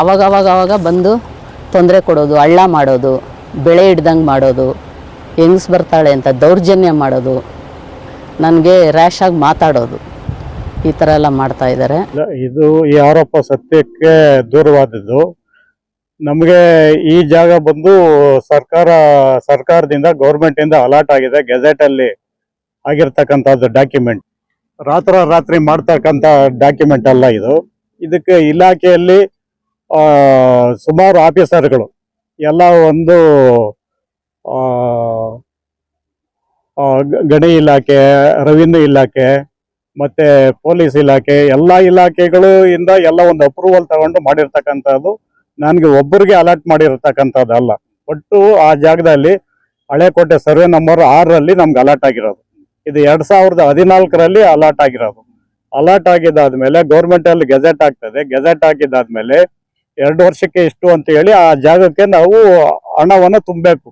ಅವಾಗ ಬಂದು ತೊಂದರೆ ಕೊಡೋದು, ಹಳ್ಳ ಮಾಡೋದು, ಬೆಳೆ ಹಿಡ್ದಂಗೆ ಮಾಡೋದು, ಹೆಂಗ್ಸ್ ಬರ್ತಾಳೆ ಅಂತ ದೌರ್ಜನ್ಯ ಮಾಡೋದು, ನನಗೆ ರ್ಯಾಶ್ ಆಗಿ ಮಾತಾಡೋದು, ಈ ಥರ ಎಲ್ಲ ಮಾಡ್ತಾ ಇದ್ದಾರೆ. ಇದು ಈ ಆರೋಪ ಸತ್ಯಕ್ಕೆ ದೂರವಾದದ್ದು. ನಮಗೆ ಈ ಜಾಗ ಬಂದು ಸರ್ಕಾರದಿಂದ ಗೌರ್ಮೆಂಟ್ ಇಂದ ಅಲಾಟ್ ಆಗಿದೆ, ಗೆಜೆಟ್ ಅಲ್ಲಿ ಆಗಿರ್ತಕ್ಕಂಥದ್ದು ಡಾಕ್ಯುಮೆಂಟ್. ರಾತ್ರಿ ಮಾಡ್ತಕ್ಕಂಥ ಡಾಕ್ಯುಮೆಂಟ್ ಅಲ್ಲ ಇದು. ಇದಕ್ಕೆ ಇಲಾಖೆಯಲ್ಲಿ ಸುಮಾರು ಆಫೀಸರ್ಗಳು ಎಲ್ಲ ಒಂದು ಗಣಿ ಇಲಾಖೆ, ರೆವಿನ್ಯೂ ಇಲಾಖೆ ಮತ್ತೆ ಪೊಲೀಸ್ ಇಲಾಖೆ, ಎಲ್ಲ ಇಲಾಖೆಗಳು ಇಂದ ಎಲ್ಲ ಒಂದು ಅಪ್ರೂವಲ್ ತಗೊಂಡು ಮಾಡಿರ್ತಕ್ಕಂಥದ್ದು. ನನಗೆ ಒಬ್ಬರಿಗೆ ಅಲಾಟ್ ಮಾಡಿರ್ತಕ್ಕಂಥದ್ದಲ್ಲ. ಒಟ್ಟು ಆ ಜಾಗದಲ್ಲಿ ಹಳೆಕೋಟೆ ಸರ್ವೆ ನಂಬರ್ 6ರಲ್ಲಿ ನಮ್ಗೆ ಅಲಾಟ್ ಆಗಿರೋದು. ಇದು 2014ರಲ್ಲಿ ಅಲಾಟ್ ಆಗಿರೋದು. ಅಲಾಟ್ ಆಗಿದ್ದಾದ್ಮೇಲೆ ಗೌರ್ಮೆಂಟ್ ಅಲ್ಲಿ ಗೆಜೆಟ್ ಆಗ್ತದೆ. ಗೆಜೆಟ್ ಆಗಿದ್ದಾದ್ಮೇಲೆ 2 ವರ್ಷಕ್ಕೆ ಇಷ್ಟು ಅಂತ ಹೇಳಿ ಆ ಜಾಗಕ್ಕೆ ನಾವು ಹಣವನ್ನು ತುಂಬಬೇಕು.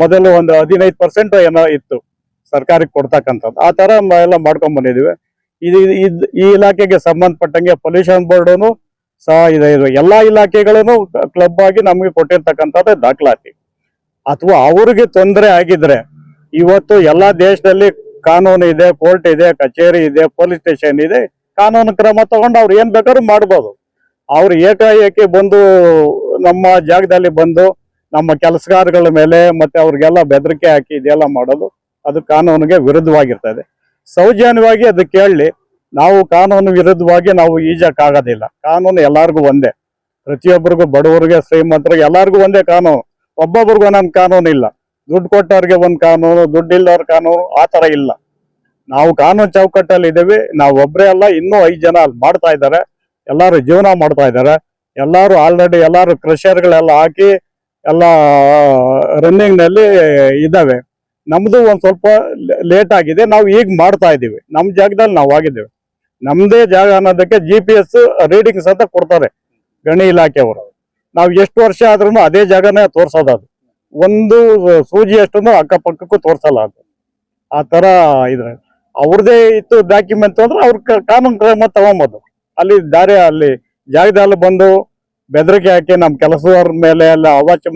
ಮೊದಲು ಒಂದು 15% ಏನೋ ಇತ್ತು ಸರ್ಕಾರಕ್ಕೆ ಕೊಡ್ತಕ್ಕಂಥದ್ದು. ಆ ತರ ಎಲ್ಲ ಮಾಡ್ಕೊಂಡ್ ಬಂದಿದ್ದೀವಿ. ಈ ಇಲಾಖೆಗೆ ಸಂಬಂಧಪಟ್ಟಂಗೆ ಪೊಲ್ಯೂಷನ್ ಬೋರ್ಡನು ಸಹ ಇದೆ. ಎಲ್ಲಾ ಇಲಾಖೆಗಳನ್ನು ಕ್ಲಬ್ ಆಗಿ ನಮ್ಗೆ ಕೊಟ್ಟಿರ್ತಕ್ಕಂಥದ್ದು ದಾಖಲಾತಿ. ಅಥವಾ ಅವ್ರಿಗೆ ತೊಂದರೆ ಆಗಿದ್ರೆ, ಇವತ್ತು ಎಲ್ಲಾ ದೇಶದಲ್ಲಿ ಕಾನೂನು ಇದೆ, ಕೋರ್ಟ್ ಇದೆ, ಕಚೇರಿ ಇದೆ, ಪೊಲೀಸ್ ಸ್ಟೇಷನ್ ಇದೆ. ಕಾನೂನು ಕ್ರಮ ತಗೊಂಡು ಅವ್ರು ಏನ್ ಬೇಕಾದ್ರೂ ಮಾಡ್ಬೋದು. ಅವ್ರು ಏಕಾಏಕಿ ಬಂದು ನಮ್ಮ ಜಾಗದಲ್ಲಿ ಬಂದು ನಮ್ಮ ಕೆಲಸಗಾರಗಳ ಮೇಲೆ ಮತ್ತೆ ಅವ್ರಿಗೆಲ್ಲ ಬೆದರಿಕೆ ಹಾಕಿ ಇದೆಲ್ಲ ಮಾಡೋದು ಅದು ಕಾನೂನಿಗೆ ವಿರುದ್ಧವಾಗಿರ್ತದೆ. ಸೌಜನ್ಯವಾಗಿ ಅದು ಕೇಳಲಿ. ನಾವು ಕಾನೂನು ವಿರುದ್ಧವಾಗಿ ನಾವು ಈಜಕ್ಕಾಗೋದಿಲ್ಲ. ಕಾನೂನು ಎಲ್ಲಾರ್ಗು ಒಂದೇ, ಪ್ರತಿಯೊಬ್ಬರಿಗೂ, ಬಡವರಿಗೆ, ಶ್ರೀಮಂತರಿಗೆ ಎಲ್ಲಾರ್ಗು ಒಂದೇ ಕಾನೂನು. ಒಬ್ಬೊಬ್ರಿಗೂ ಒಂದೊಂದು ಕಾನೂನು ಇಲ್ಲ. ದುಡ್ಡು ಕೊಟ್ಟವ್ರಿಗೆ ಒಂದು ಕಾನೂನು, ದುಡ್ಡು ಇಲ್ಲವ್ರ ಕಾನೂನು, ಆ ತರ ಇಲ್ಲ. ನಾವು ಕಾನೂನು ಚೌಕಟ್ಟಲ್ಲಿ ಇದ್ದೀವಿ. ನಾವು ಒಬ್ಬರೇ ಅಲ್ಲ, ಇನ್ನೂ 5 ಜನ ಅಲ್ಲಿ ಮಾಡ್ತಾ ಇದ್ದಾರೆ. ಎಲ್ಲಾರು ಜೀವನ ಮಾಡ್ತಾ ಇದ್ದಾರೆ. ಎಲ್ಲಾರು ಆಲ್ರೆಡಿ ಎಲ್ಲಾರು ಕ್ರಷರ್ಗಳೆಲ್ಲ ಹಾಕಿ ಎಲ್ಲ ರನ್ನಿಂಗ್ ನಲ್ಲಿ ಇದ್ದಾವೆ. ನಮ್ದು ಒಂದ್ ಸ್ವಲ್ಪ ಲೇಟ್ ಆಗಿದೆ. ನಾವು ಈಗ ಮಾಡ್ತಾ ಇದ್ದೀವಿ. ನಮ್ ಜಾಗದಲ್ಲಿ ನಾವು ಆಗಿದ್ದೇವೆ. ನಮ್ದೇ ಜಾಗ ಅನ್ನೋದಕ್ಕೆ GPS ರೀಡಿಂಗ್ಸ್ ಅಂತ ಕೊಡ್ತಾರೆ ಗಣಿ ಇಲಾಖೆಯವರು. ನಾವು ಎಷ್ಟು ವರ್ಷ ಆದ್ರೂ ಅದೇ ಜಾಗನೇ ತೋರ್ಸೋದು. ಅದು ಒಂದು ಸೂಜಿ ಅಷ್ಟನ್ನು ಅಕ್ಕಪಕ್ಕಕ್ಕೂ ತೋರ್ಸಲ್ಲ. ಅದು ಆ ತರ ಇದ್ರೆ ಅವ್ರದೇ ಇತ್ತು ಡಾಕ್ಯುಮೆಂಟ್ ಅಂದ್ರೆ ಅವ್ರ ಕಾನೂನು ಕ್ರಮ ತಗೊಂಬೋದು. ಅಲ್ಲಿ ಜಾಗದಲ್ಲಿ ಬಂದು ಬೆದರಿಕೆ ಹಾಕಿ ನಮ್ಮ ಕೆಲಸದವ್ರ ಮೇಲೆ ಎಲ್ಲ ಅವಾಚ್ಯ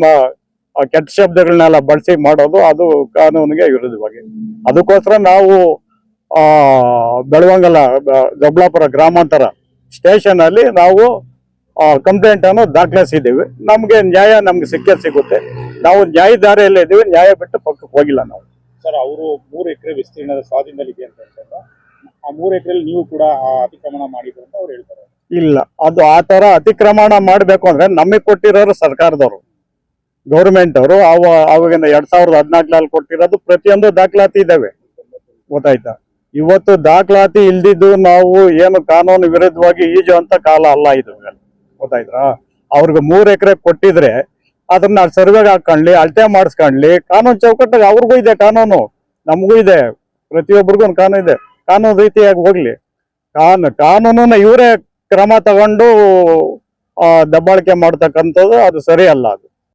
ಕೆಟ್ಟ ಶಬ್ದಗಳನ್ನೆಲ್ಲ ಬಳಸಿ ಮಾಡೋದು ಅದು ಕಾನೂನಿಗೆ ವಿರುದ್ಧವಾಗಿ. ಅದಕ್ಕೋಸ್ಕರ ನಾವು ಬೆಳವಂಗಲ ದೊಡ್ಡಬಳ್ಳಾಪುರ ಗ್ರಾಮಾಂತರ ಸ್ಟೇಷನ್ ಅಲ್ಲಿ ನಾವು ಕಂಪ್ಲೇಂಟ್ ಅನ್ನು ದಾಖಲಿಸಿದ್ದೀವಿ. ನಮ್ಗೆ ನ್ಯಾಯ ನಮ್ಗೆ ಸಿಗುತ್ತೆ. ನಾವು ನ್ಯಾಯ ದಾರಿಯಲ್ಲಿ ಇದ್ದೀವಿ. ನ್ಯಾಯ ಬಿಟ್ಟು ಪಕ್ಕಕ್ಕೆ ಹೋಗಿಲ್ಲ ನಾವು. ಸರ್, ಅವರು 3 ಎಕರೆ ವಿಸ್ತೀರ್ಣದ ಸ್ವಾಧೀನದಲ್ಲಿ ಇದೆ ಅಂತ ಹೇಳ್ತಾರೆ. ಆ 3 ಎಕರೆಯಲ್ಲಿ ನೀವು ಕೂಡ ಅತಿಕ್ರಮಣ ಮಾಡಿದ್ರು ಅಂತ ಅವ್ರು ಹೇಳ್ತಾರೆ. ಇಲ್ಲ, ಅದು ಆ ತರ ಅತಿಕ್ರಮಣ ಮಾಡ್ಬೇಕು ಅಂದ್ರೆ ನಮಗೆ ಕೊಟ್ಟಿರೋರು ಸರ್ಕಾರದವರು, ಗೌರ್ಮೆಂಟ್ ಅವರು. ಅವಾಗಿಂದ 2014ನಲ್ಲಿ ಕೊಟ್ಟಿರೋದು ಪ್ರತಿಯೊಂದು ದಾಖಲಾತಿ ಇದಾವೆ. ಗೊತ್ತಾಯ್ತಾ? ಇವತ್ತು ದಾಖಲಾತಿ ಇಲ್ದಿದ್ದು ನಾವು ಏನು ಕಾನೂನು ವಿರುದ್ಧವಾಗಿ ಈಜುವಂತ ಕಾಲ ಅಲ್ಲ ಇದು. ಗೊತ್ತಾಯ್ತಾ? ಅವ್ರಿಗೆ 3 ಎಕರೆ ಕೊಟ್ಟಿದ್ರೆ ಅದನ್ನ ಸರ್ವೆಗೆ ಹಾಕೊಂಡ್ಲಿ, ಅಳತೆ ಮಾಡಿಸ್ಕೊಂಡ್ಲಿ, ಕಾನೂನು ಚೌಕಟ್ಟಾಗ ಅವ್ರಿಗೂ ಇದೆ ಕಾನೂನು, ನಮಗೂ ಇದೆ, ಪ್ರತಿಯೊಬ್ಬರಿಗೂ ಒಂದು ಕಾನೂನು ಇದೆ. ಕಾನೂನು ರೀತಿಯಾಗಿ ಹೋಗ್ಲಿ. ಕಾನೂನನ್ನ ಇವರೇ ಕ್ರಮ ತಗೊಂಡು ದಬ್ಬಾಳಿಕೆ ಮಾಡ್ತಕ್ಕಂಥದ್ದು ಅದು ಸರಿ ಅಲ್ಲ. ಅದು